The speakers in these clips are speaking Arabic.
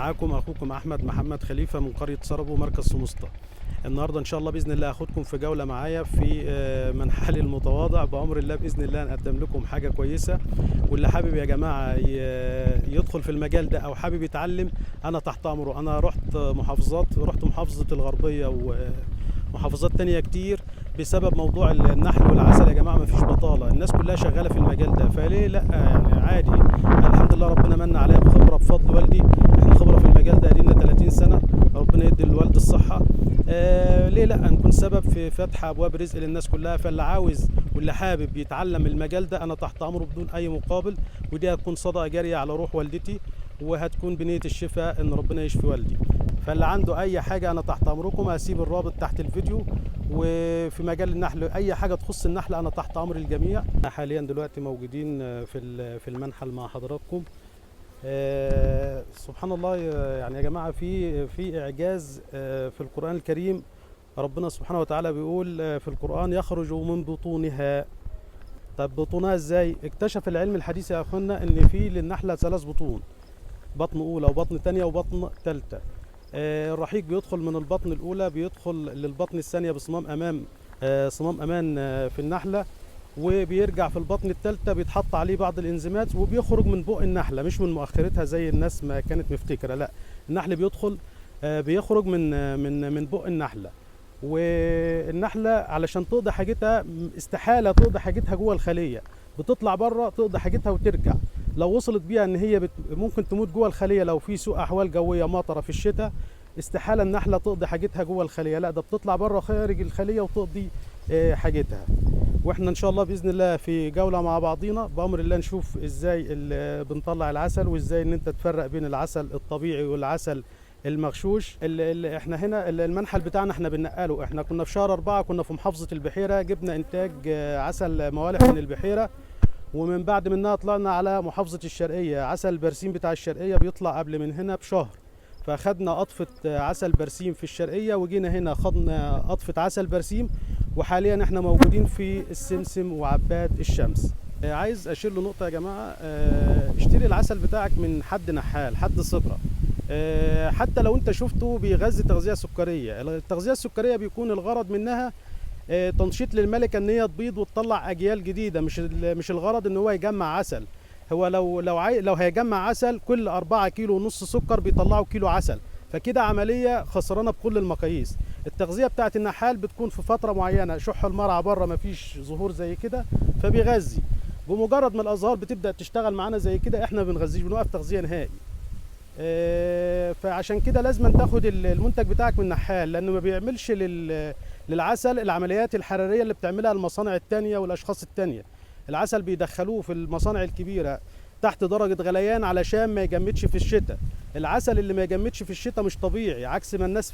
معاكم اخوكم احمد محمد خليفه من قريه سربو مركز سمسطه. النهارده ان شاء الله باذن الله هاخدكم في جوله معايا في منحلي المتواضع بامر الله باذن الله نقدم لكم حاجه كويسه. واللي حابب يا جماعه يدخل في المجال ده او حابب يتعلم انا تحت امره. انا رحت محافظه الغربيه ومحافظات تانية كتير بسبب موضوع النحل والعسل. يا جماعه مفيش بطاله، الناس كلها شغاله في المجال ده، فليه لا؟ يعني عادي. الحمد لله ربنا من عليا بخبره بفضل والدي. احنا خبره في المجال ده لينا 30 سنه، ربنا يدي الوالد الصحه. ليه لا نكون سبب في فتح ابواب رزق للناس كلها؟ فاللي عاوز واللي حابب يتعلم المجال ده انا تحت امره بدون اي مقابل، ودي هتكون صدقه جاريه على روح والدتي، وهتكون بنيه الشفاء ان ربنا يشفي والدي. فاللي عنده اي حاجه انا تحت امركم، هسيب الرابط تحت الفيديو. وفي مجال النحل اي حاجه تخص النحل انا تحت امر الجميع. حاليا دلوقتي موجودين في المنحل مع حضراتكم. سبحان الله، يعني يا جماعه في اعجاز في القران الكريم. ربنا سبحانه وتعالى بيقول في القران يخرج من بطونها. طب بطونها ازاي؟ اكتشف العلم الحديث يا اخوانا ان في للنحله 3 بطون، بطن اولى وبطن ثانيه وبطن ثالثه. الرحيق بيدخل من البطن الاولى بيدخل للبطن الثانيه بصمام امان في النحله، وبيرجع في البطن الثالثه بيتحط عليه بعض الانزيمات وبيخرج من بق النحله مش من مؤخرتها زي الناس ما كانت مفتكره. لا، النحل بيدخل بيخرج من بق النحله. والنحله علشان تقضي حاجتها استحاله تقضي حاجتها جوه الخليه، بتطلع بره تقضي حاجتها وترجع. لو وصلت بيها ان هي ممكن تموت جوه الخليه لو في سوء احوال جويه مطره في الشتاء، استحاله النحله تقضي حاجتها جوه الخليه، لا ده بتطلع بره خارج الخليه وتقضي حاجتها. واحنا ان شاء الله باذن الله في جوله مع بعضينا بامر الله نشوف ازاي بنطلع العسل، وازاي ان انت تفرق بين العسل الطبيعي والعسل المغشوش. اللي احنا هنا المنحل بتاعنا احنا بننقله. احنا كنا في شهر 4 كنا في محافظه البحيره، جبنا انتاج عسل موالح من البحيره، ومن بعد منها طلعنا على محافظة الشرقية. عسل البرسيم بتاع الشرقية بيطلع قبل من هنا بشهر، فاخدنا قطفة عسل برسيم في الشرقية وجينا هنا خدنا قطفة عسل برسيم، وحاليا احنا موجودين في السمسم وعباد الشمس. عايز اشير له نقطة يا جماعة، اشتري العسل بتاعك من حد نحال، حد ثقة. حتى لو انت شفته بيغذي تغذية سكرية، التغذية السكرية بيكون الغرض منها تنشيط للملكه ان هي تبيض وتطلع اجيال جديده، مش الغرض ان هو يجمع عسل. هو لو هيجمع عسل كل 4 كيلو ونص سكر بيطلعوا كيلو عسل، فكده عمليه خسرانه بكل المقاييس. التغذيه بتاعت النحال بتكون في فتره معينه، شح المرعى بره مفيش ظهور زي كده فبيغذي. بمجرد ما الازهار بتبدا تشتغل معانا زي كده احنا ما بنغذيش، بنوقف تغذيه نهائي. فعشان كده لازم تاخد المنتج بتاعك من نحال، لانه ما بيعملش للعسل العمليات الحراريه اللي بتعملها المصانع التانية والاشخاص التانية. العسل بيدخلوه في المصانع الكبيره تحت درجه غليان علشان ما يجمدش في الشتاء. العسل اللي ما يجمدش في الشتاء مش طبيعي، عكس ما الناس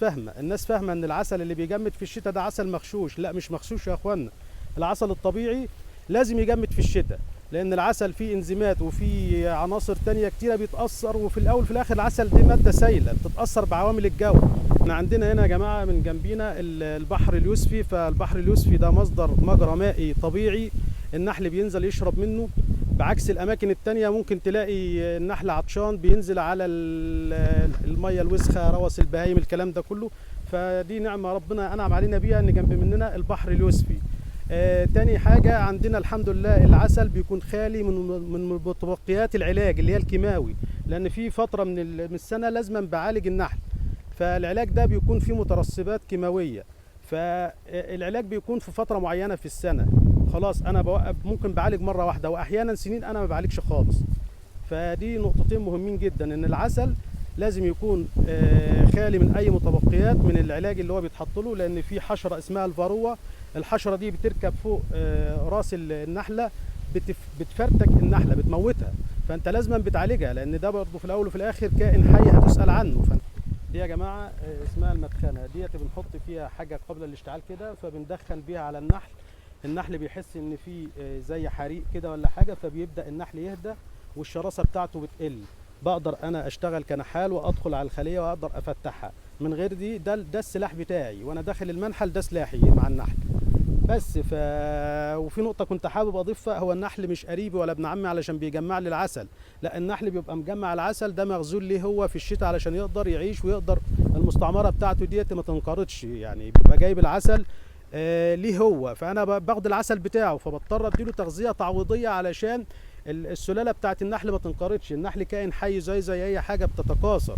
فاهمه ان العسل اللي بيجمد في الشتاء ده عسل مغشوش. لا، مش مغشوش يا اخوانا، العسل الطبيعي لازم يجمد في الشتاء، لان العسل فيه انزيمات وفيه عناصر تانية كتيره بيتاثر، وفي الاول في الاخر العسل دي ماده سائله بتتاثر بعوامل الجو. احنا عندنا هنا يا جماعه من جنبينا البحر اليوسفي، فالبحر اليوسفي ده مجرى مائي طبيعي النحل بينزل يشرب منه، بعكس الاماكن التانية ممكن تلاقي النحل عطشان بينزل على الميه الوسخه، روث البهايم، الكلام ده كله. فدي نعمه ربنا انعم علينا بيها ان جنب مننا البحر اليوسفي. تاني حاجة عندنا الحمد لله العسل بيكون خالي من متبقيات العلاج اللي هي الكيماوي، لأن في فترة من السنة لازم بعالج النحل، فالعلاج ده بيكون فيه مترسبات كيماوية، فالعلاج بيكون في فترة معينة في السنة. خلاص أنا بوقف، ممكن بعالج مرة واحدة، وأحيانا سنين أنا ما بعالجش خالص. فدي نقطتين مهمين جدا، إن العسل لازم يكون خالي من أي متبقيات من العلاج اللي هو بيتحط له، لأن في حشرة اسمها الفاروة. الحشرة دي بتركب فوق راس النحلة، بتفرتك النحلة، بتموتها، فانت لازما بتعالجها، لان ده برضه في الاول وفي الاخر كائن حي هتسأل عنه. دي يا جماعة اسمها المدخنة، ديت بنحط فيها حاجة قبل الاشتعال كده، فبندخن بيها على النحل بيحس ان في زي حريق كده ولا حاجة، فبيبدأ النحل يهدى والشراسة بتاعته بتقل. بقدر انا اشتغل كنحال وادخل على الخلية واقدر افتحها. من غير دي ده السلاح بتاعي وانا داخل المنحل، ده سلاحي مع النحل. بس وفي نقطة كنت حابب أضيفها، هو النحل مش قريبي ولا ابن عمي علشان بيجمع لي العسل، لا النحل بيبقى مجمع العسل ده مخزون ليه هو في الشتاء علشان يقدر يعيش ويقدر المستعمرة بتاعته ديت ما تنقرضش، يعني بيبقى جايب العسل ليه هو، فأنا باخد العسل بتاعه فبضطر أديله تغذية تعويضية علشان السلالة بتاعت النحل ما تنقرضش. النحل كائن حي زي أي حاجة بتتكاثر،